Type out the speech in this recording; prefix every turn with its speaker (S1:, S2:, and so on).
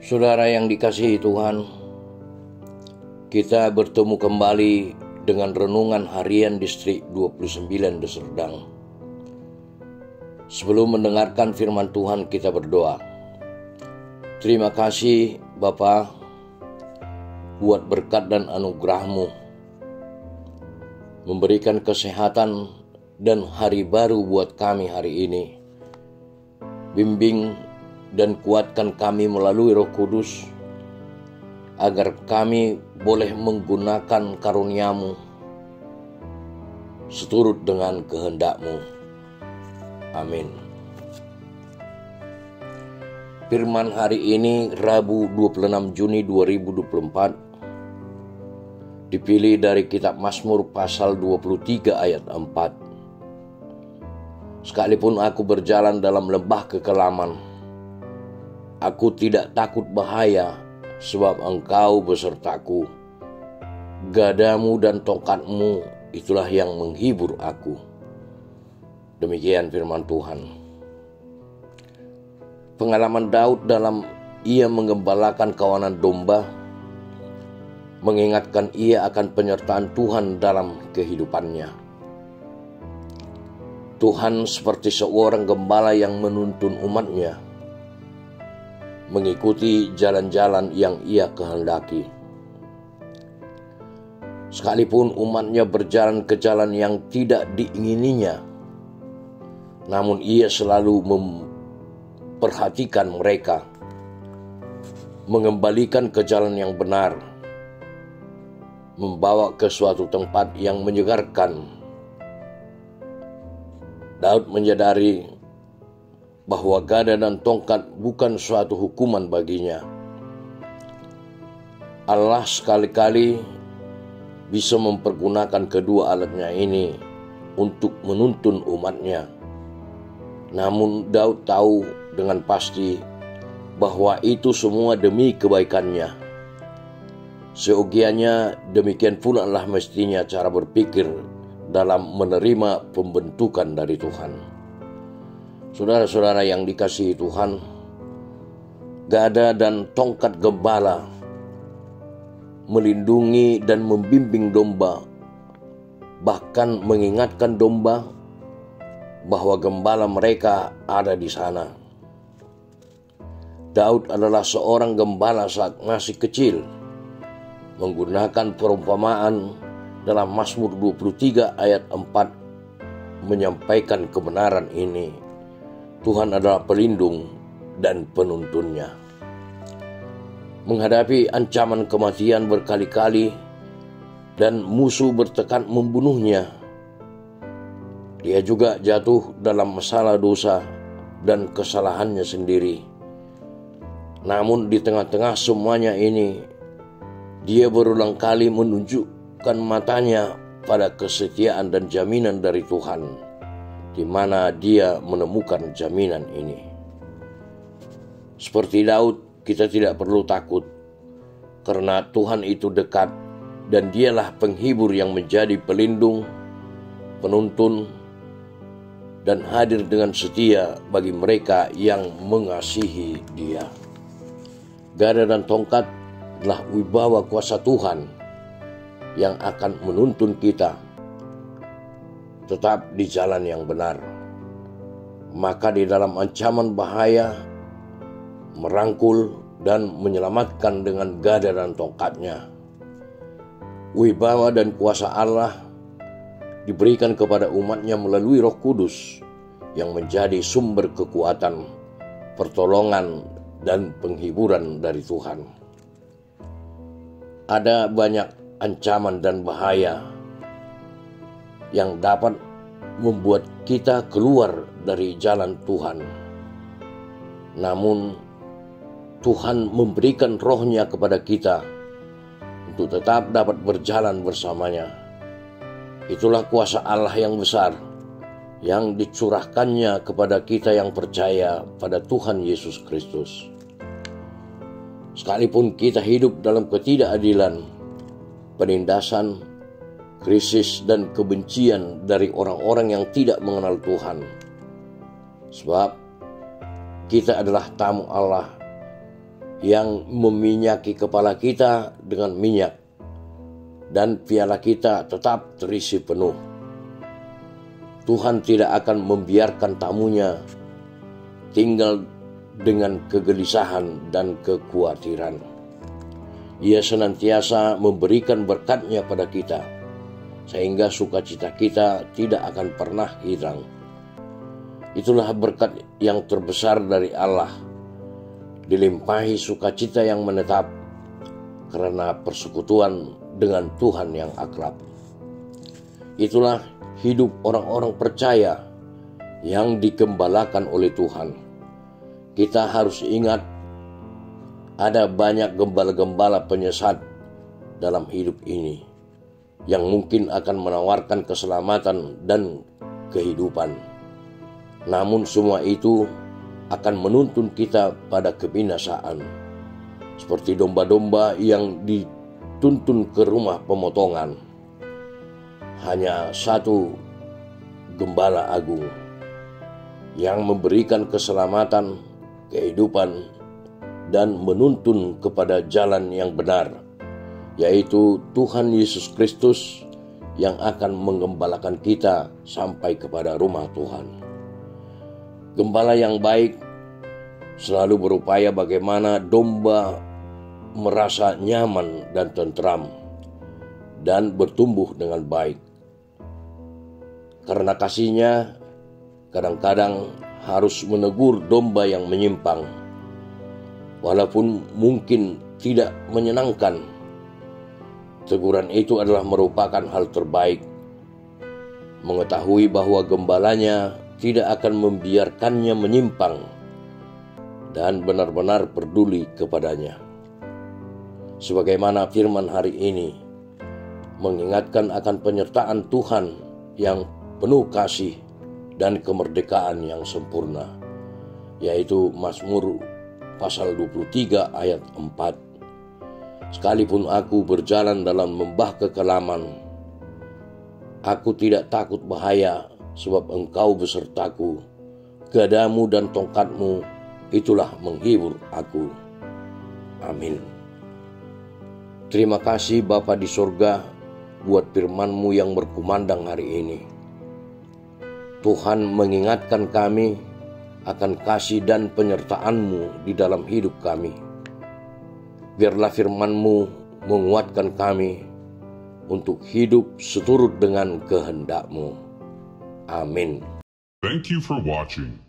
S1: Saudara yang dikasihi Tuhan, kita bertemu kembali dengan renungan harian distrik 29 Deserdang. Sebelum mendengarkan firman Tuhan, kita berdoa. Terima kasih Bapa buat berkat dan anugerah-Mu, memberikan kesehatan dan hari baru buat kami hari ini. Bimbing dan kuatkan kami melalui Roh Kudus, agar kami boleh menggunakan karunia-Mu seturut dengan kehendak-Mu. Amin. Firman hari ini Rabu 26 Juni 2024 dipilih dari kitab Mazmur pasal 23 ayat 4. Sekalipun aku berjalan dalam lembah kekelaman, aku tidak takut bahaya, sebab Engkau besertaku. Gadamu dan tongkat-Mu itulah yang menghibur aku. Demikian firman Tuhan. Pengalaman Daud dalam ia menggembalakan kawanan domba mengingatkan ia akan penyertaan Tuhan dalam kehidupannya. Tuhan seperti seorang gembala yang menuntun umatnya mengikuti jalan-jalan yang ia kehendaki. Sekalipun umatnya berjalan ke jalan yang tidak diingininya, namun ia selalu memperhatikan mereka, mengembalikan ke jalan yang benar, membawa ke suatu tempat yang menyegarkan. Daud menyadari bahwa gada dan tongkat bukan suatu hukuman baginya. Allah sekali-kali bisa mempergunakan kedua alatnya ini untuk menuntun umatnya. Namun Daud tahu dengan pasti bahwa itu semua demi kebaikannya. Seyogianya demikian pula lah mestinya cara berpikir dalam menerima pembentukan dari Tuhan. Saudara-saudara yang dikasihi Tuhan, gada dan tongkat gembala melindungi dan membimbing domba, bahkan mengingatkan domba bahwa gembala mereka ada di sana. Daud adalah seorang gembala saat masih kecil, menggunakan perumpamaan dalam Mazmur 23 ayat 4 menyampaikan kebenaran ini. Tuhan adalah pelindung dan penuntunnya. Menghadapi ancaman kematian berkali-kali dan musuh bertekad membunuhnya, dia juga jatuh dalam masalah dosa dan kesalahannya sendiri. Namun di tengah-tengah semuanya ini, dia berulang kali menunjukkan matanya pada kesetiaan dan jaminan dari Tuhan, di mana dia menemukan jaminan ini. Seperti Daud, kita tidak perlu takut, karena Tuhan itu dekat dan dialah penghibur yang menjadi pelindung, penuntun, dan hadir dengan setia bagi mereka yang mengasihi Dia. Gada dan tongkat adalah wibawa kuasa Tuhan yang akan menuntun kita tetap di jalan yang benar. Maka di dalam ancaman bahaya, merangkul dan menyelamatkan dengan gada dan tongkatnya. Wibawa dan kuasa Allah diberikan kepada umatnya melalui Roh Kudus yang menjadi sumber kekuatan, pertolongan, dan penghiburan dari Tuhan. Ada banyak ancaman dan bahaya yang dapat membuat kita keluar dari jalan Tuhan. Namun Tuhan memberikan roh-Nya kepada kita untuk tetap dapat berjalan bersamanya. Itulah kuasa Allah yang besar yang dicurahkannya kepada kita yang percaya pada Tuhan Yesus Kristus. Sekalipun kita hidup dalam ketidakadilan, penindasan, krisis dan kebencian dari orang-orang yang tidak mengenal Tuhan. Sebab kita adalah tamu Allah yang meminyaki kepala kita dengan minyak, dan piala kita tetap terisi penuh. Tuhan tidak akan membiarkan tamunya tinggal dengan kegelisahan dan kekhawatiran. Ia senantiasa memberikan berkat-Nya pada kita, sehingga sukacita kita tidak akan pernah hilang. Itulah berkat yang terbesar dari Allah, dilimpahi sukacita yang menetap karena persekutuan dengan Tuhan yang akrab. Itulah hidup orang-orang percaya yang digembalakan oleh Tuhan. Kita harus ingat, ada banyak gembala-gembala penyesat dalam hidup ini yang mungkin akan menawarkan keselamatan dan kehidupan. Namun semua itu akan menuntun kita pada kebinasaan, seperti domba-domba yang dituntun ke rumah pemotongan. Hanya satu gembala agung yang memberikan keselamatan, kehidupan, dan menuntun kepada jalan yang benar, yaitu Tuhan Yesus Kristus yang akan menggembalakan kita sampai kepada rumah Tuhan. Gembala yang baik selalu berupaya bagaimana domba merasa nyaman dan tentram dan bertumbuh dengan baik. Karena kasihnya, kadang-kadang harus menegur domba yang menyimpang. Walaupun mungkin tidak menyenangkan, teguran itu adalah merupakan hal terbaik. Mengetahui bahwa gembalanya tidak akan membiarkannya menyimpang dan benar-benar peduli kepadanya. Sebagaimana firman hari ini mengingatkan akan penyertaan Tuhan yang penuh kasih dan kemerdekaan yang sempurna, yaitu Mazmur pasal 23 ayat 4. Sekalipun aku berjalan dalam lembah kekelaman, aku tidak takut bahaya, sebab Engkau besertaku. Gadamu dan tongkatmu itulah menghibur aku. Amin. Terima kasih Bapa di sorga buat firman-Mu yang berkumandang hari ini. Tuhan mengingatkan kami akan kasih dan penyertaan-Mu di dalam hidup kami. Biarlah firman-Mu menguatkan kami untuk hidup seturut dengan kehendak-Mu. Amin.
S2: Thank you for watching.